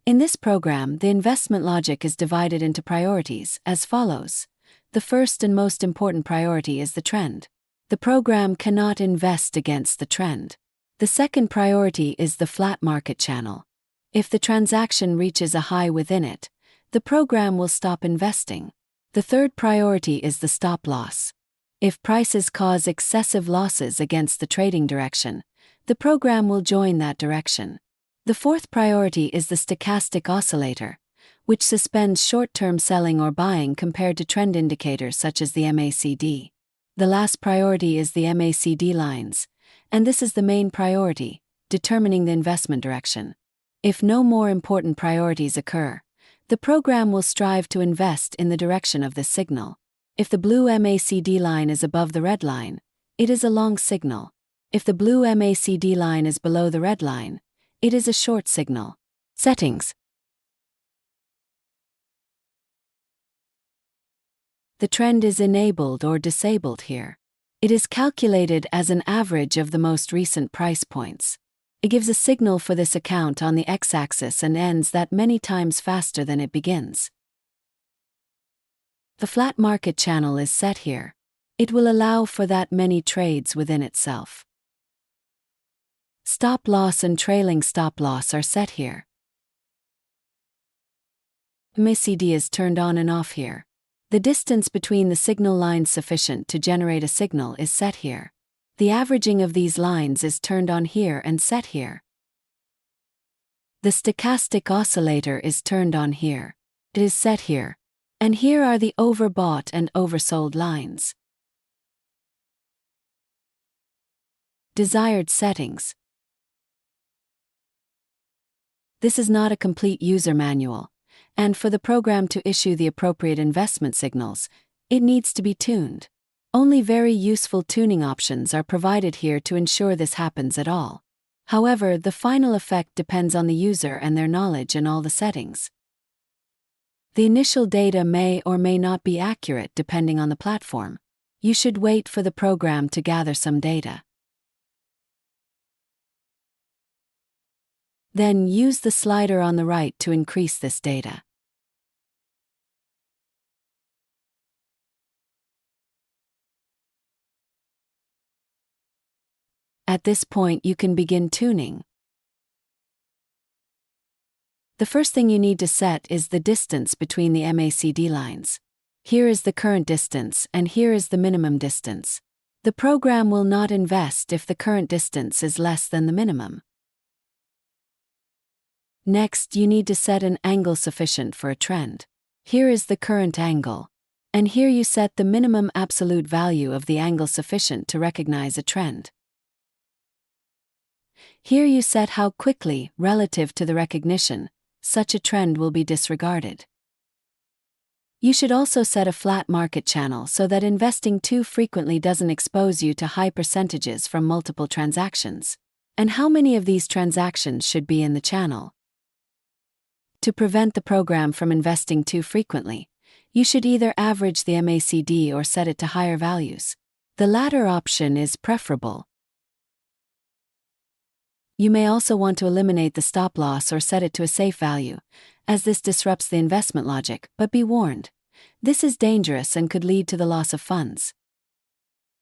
In this program, the investment logic is divided into priorities as follows. The first and most important priority is the trend. The program cannot invest against the trend. The second priority is the flat market channel. If the transaction reaches a high within it, the program will stop investing. The third priority is the stop loss. If prices cause excessive losses against the trading direction, the program will join that direction. The fourth priority is the stochastic oscillator, which suspends short-term selling or buying compared to trend indicators such as the MACD. The last priority is the MACD lines, and this is the main priority, determining the investment direction. If no more important priorities occur, the program will strive to invest in the direction of this signal. If the blue MACD line is above the red line, it is a long signal. If the blue MACD line is below the red line, it is a short signal. Settings. The trend is enabled or disabled here. It is calculated as an average of the most recent price points. It gives a signal for this account on the x-axis and ends that many times faster than it begins. The flat market channel is set here. It will allow for that many trades within itself. Stop loss and trailing stop loss are set here. MACD is turned on and off here. The distance between the signal lines sufficient to generate a signal is set here. The averaging of these lines is turned on here and set here. The stochastic oscillator is turned on here. It is set here. And here are the overbought and oversold lines. Desired settings. This is not a complete user manual, and for the program to issue the appropriate investment signals, it needs to be tuned. Only very useful tuning options are provided here to ensure this happens at all. However, the final effect depends on the user and their knowledge in all the settings. The initial data may or may not be accurate depending on the platform. You should wait for the program to gather some data. Then use the slider on the right to increase this data. At this point you can begin tuning. The first thing you need to set is the distance between the MACD lines. Here is the current distance and here is the minimum distance. The program will not invest if the current distance is less than the minimum. Next, you need to set an angle sufficient for a trend. Here is the current angle, and here you set the minimum absolute value of the angle sufficient to recognize a trend. Here you set how quickly, relative to the recognition, such a trend will be disregarded. You should also set a flat market channel so that investing too frequently doesn't expose you to high percentages from multiple transactions. And how many of these transactions should be in the channel? To prevent the program from investing too frequently, you should either average the MACD or set it to higher values. The latter option is preferable. You may also want to eliminate the stop loss or set it to a safe value, as this disrupts the investment logic, but be warned. This is dangerous and could lead to the loss of funds.